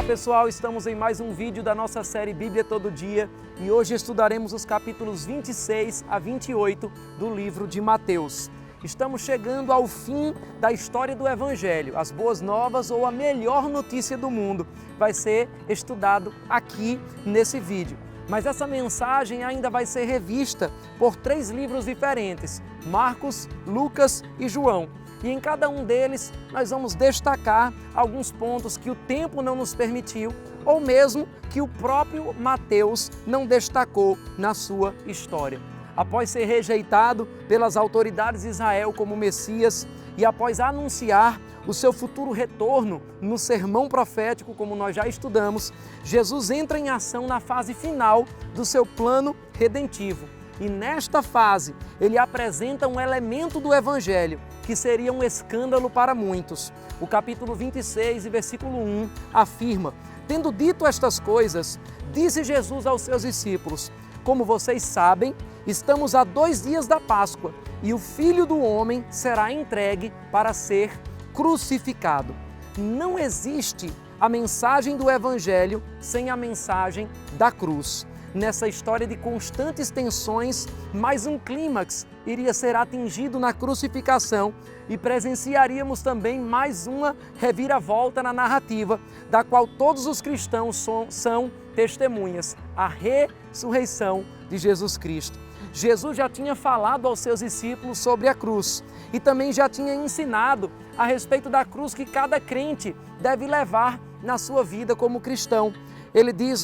pessoal, estamos em mais um vídeo da nossa série Bíblia Todo Dia e hoje estudaremos os capítulos 26 a 28 do livro de Mateus. Estamos chegando ao fim da história do Evangelho. As boas novas ou a melhor notícia do mundo vai ser estudado aqui nesse vídeo. Mas essa mensagem ainda vai ser revista por 3 livros diferentes, Marcos, Lucas e João. E em cada um deles nós vamos destacar alguns pontos que o tempo não nos permitiu ou mesmo que o próprio Mateus não destacou na sua história. Após ser rejeitado pelas autoridades de Israel como Messias e após anunciar o seu futuro retorno no sermão profético, como nós já estudamos, Jesus entra em ação na fase final do seu plano redentivo. E nesta fase, ele apresenta um elemento do Evangelho que seria um escândalo para muitos. O capítulo 26 e versículo 1 afirma: tendo dito estas coisas, disse Jesus aos seus discípulos: como vocês sabem, estamos a 2 dias da Páscoa e o Filho do Homem será entregue para ser crucificado. Não existe a mensagem do Evangelho sem a mensagem da cruz. Nessa história de constantes tensões, mais um clímax iria ser atingido na crucificação e presenciaríamos também mais uma reviravolta na narrativa, da qual todos os cristãos são testemunhas, a ressurreição de Jesus Cristo. Jesus já tinha falado aos seus discípulos sobre a cruz e também já tinha ensinado a respeito da cruz que cada crente deve levar na sua vida como cristão. Ele diz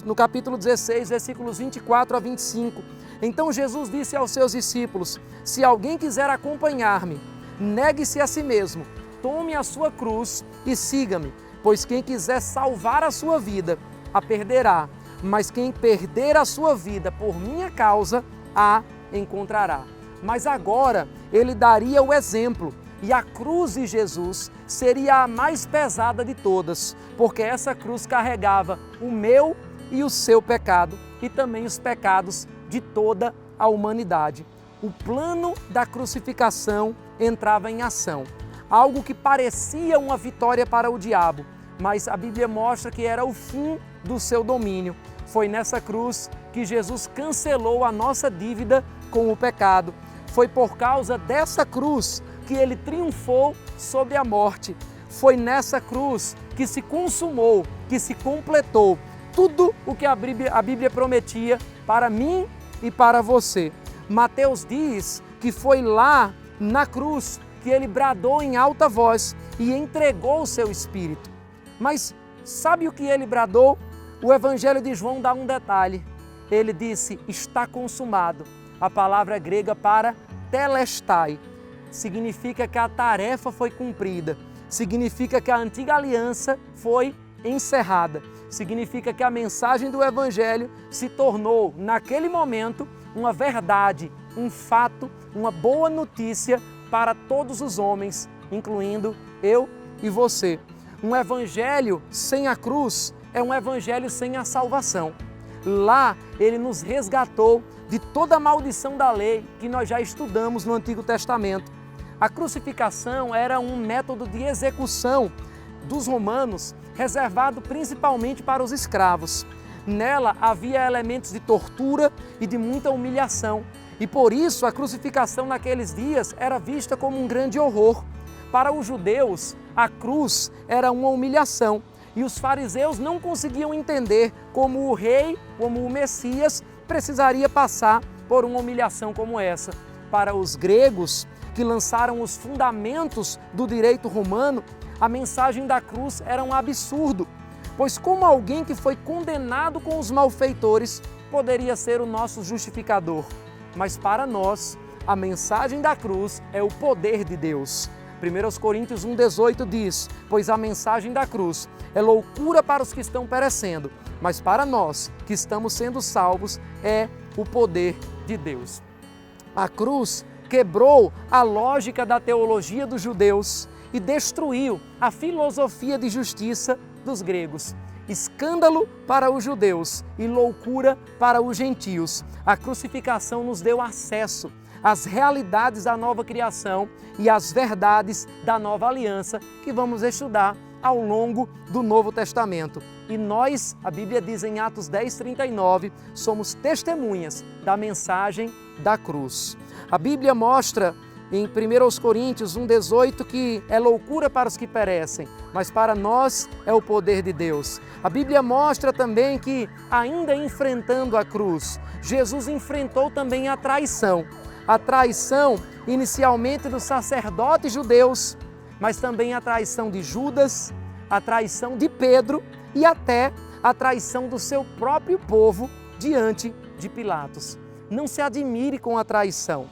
no capítulo 16, versículos 24 a 25, então Jesus disse aos seus discípulos: se alguém quiser acompanhar-me, negue-se a si mesmo, tome a sua cruz e siga-me, pois quem quiser salvar a sua vida, a perderá, mas quem perder a sua vida por minha causa, a encontrará. Mas agora ele daria o exemplo, e a cruz de Jesus seria a mais pesada de todas, porque essa cruz carregava o meu e o seu pecado e também os pecados de toda a humanidade. O plano da crucificação entrava em ação, algo que parecia uma vitória para o diabo, mas a Bíblia mostra que era o fim do seu domínio. Foi nessa cruz que Jesus cancelou a nossa dívida com o pecado. Foi por causa dessa cruz que ele triunfou sobre a morte. Foi nessa cruz que se consumou, que se completou tudo o que a Bíblia prometia para mim e para você. Mateus diz que foi lá na cruz que ele bradou em alta voz e entregou o seu espírito. Mas sabe o que ele bradou? O Evangelho de João dá um detalhe. Ele disse: está consumado. A palavra grega para telestai significa que a tarefa foi cumprida, significa que a antiga aliança foi encerrada, significa que a mensagem do Evangelho se tornou, naquele momento, uma verdade, um fato, uma boa notícia para todos os homens, incluindo eu e você. Um Evangelho sem a cruz é um Evangelho sem a salvação. Lá ele nos resgatou de toda a maldição da lei que nós já estudamos no Antigo Testamento. A crucificação era um método de execução dos romanos reservado principalmente para os escravos. Nela havia elementos de tortura e de muita humilhação e por isso a crucificação naqueles dias era vista como um grande horror. Para os judeus, a cruz era uma humilhação e os fariseus não conseguiam entender como o rei, como o Messias, precisaria passar por uma humilhação como essa. Para os gregos, que lançaram os fundamentos do direito romano, a mensagem da cruz era um absurdo, pois como alguém que foi condenado com os malfeitores poderia ser o nosso justificador? Mas para nós, a mensagem da cruz é o poder de Deus. 1 Coríntios 1,18 diz: pois a mensagem da cruz é loucura para os que estão perecendo, mas para nós que estamos sendo salvos é o poder de Deus. A cruz quebrou a lógica da teologia dos judeus e destruiu a filosofia de justiça dos gregos. Escândalo para os judeus e loucura para os gentios. A crucificação nos deu acesso às realidades da nova criação e às verdades da nova aliança que vamos estudar ao longo do Novo Testamento. E nós, a Bíblia diz em Atos 10:39, somos testemunhas da mensagem da cruz. A Bíblia mostra em 1 Coríntios 1,18 que é loucura para os que perecem, mas para nós é o poder de Deus. A Bíblia mostra também que, ainda enfrentando a cruz, Jesus enfrentou também a traição. A traição inicialmente dos sacerdotes judeus, mas também a traição de Judas, a traição de Pedro e até a traição do seu próprio povo diante de Pilatos. Não se admire com a traição.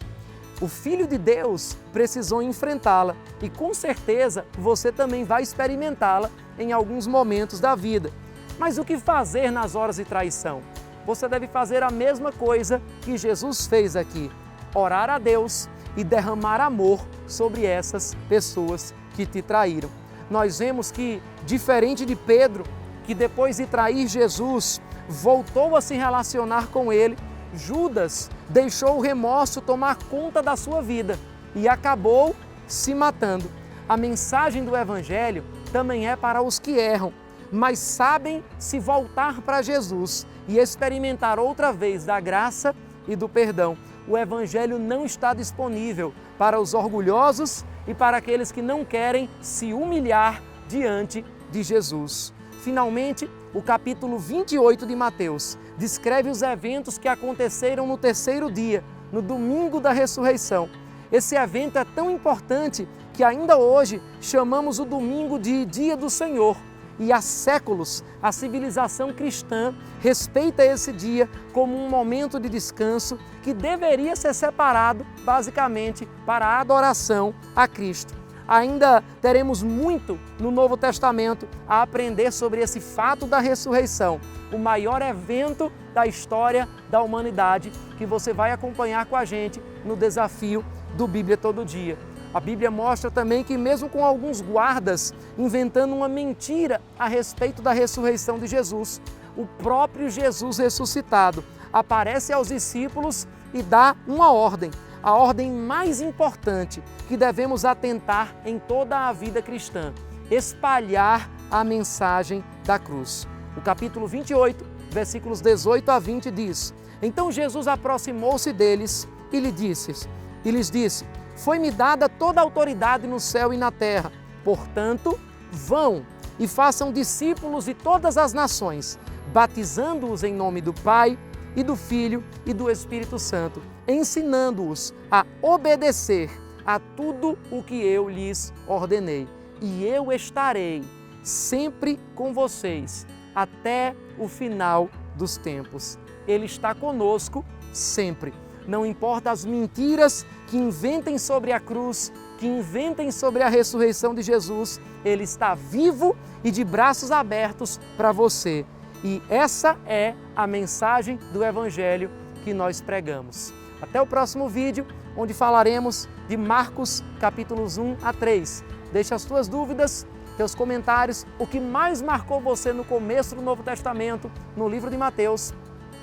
O Filho de Deus precisou enfrentá-la e com certeza você também vai experimentá-la em alguns momentos da vida. Mas o que fazer nas horas de traição? Você deve fazer a mesma coisa que Jesus fez aqui: orar a Deus e derramar amor sobre essas pessoas que te traíram. Nós vemos que, diferente de Pedro, que depois de trair Jesus, voltou a se relacionar com ele, Judas deixou o remorso tomar conta da sua vida e acabou se matando. A mensagem do Evangelho também é para os que erram, mas sabem se voltar para Jesus e experimentar outra vez da graça e do perdão. O Evangelho não está disponível para os orgulhosos e para aqueles que não querem se humilhar diante de Jesus. Finalmente, o capítulo 28 de Mateus descreve os eventos que aconteceram no terceiro dia, no domingo da ressurreição. Esse evento é tão importante que ainda hoje chamamos o domingo de Dia do Senhor. E há séculos a civilização cristã respeita esse dia como um momento de descanso que deveria ser separado basicamente para a adoração a Cristo. Ainda teremos muito no Novo Testamento a aprender sobre esse fato da ressurreição, o maior evento da história da humanidade, que você vai acompanhar com a gente no desafio do Bíblia Todo Dia. A Bíblia mostra também que mesmo com alguns guardas inventando uma mentira a respeito da ressurreição de Jesus, o próprio Jesus ressuscitado aparece aos discípulos e dá uma ordem, a ordem mais importante que devemos atentar em toda a vida cristã: espalhar a mensagem da cruz. O capítulo 28, versículos 18 a 20 diz: Então Jesus aproximou-se deles e lhes disse: Foi-me dada toda a autoridade no céu e na terra. Portanto, vão e façam discípulos de todas as nações, batizando-os em nome do Pai e do Filho e do Espírito Santo, ensinando-os a obedecer a tudo o que eu lhes ordenei. E eu estarei sempre com vocês até o final dos tempos. Ele está conosco sempre. Não importa as mentiras que inventem sobre a cruz, que inventem sobre a ressurreição de Jesus, Ele está vivo e de braços abertos para você. E essa é a mensagem do Evangelho que nós pregamos. Até o próximo vídeo, onde falaremos de Marcos capítulos 1 a 3. Deixe as tuas dúvidas, teus comentários, o que mais marcou você no começo do Novo Testamento, no livro de Mateus,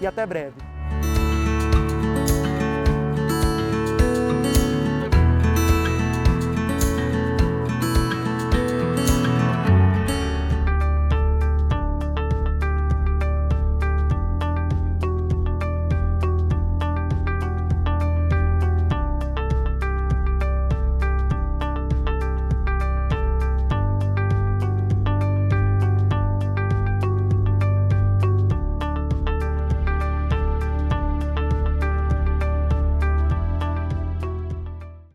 e até breve.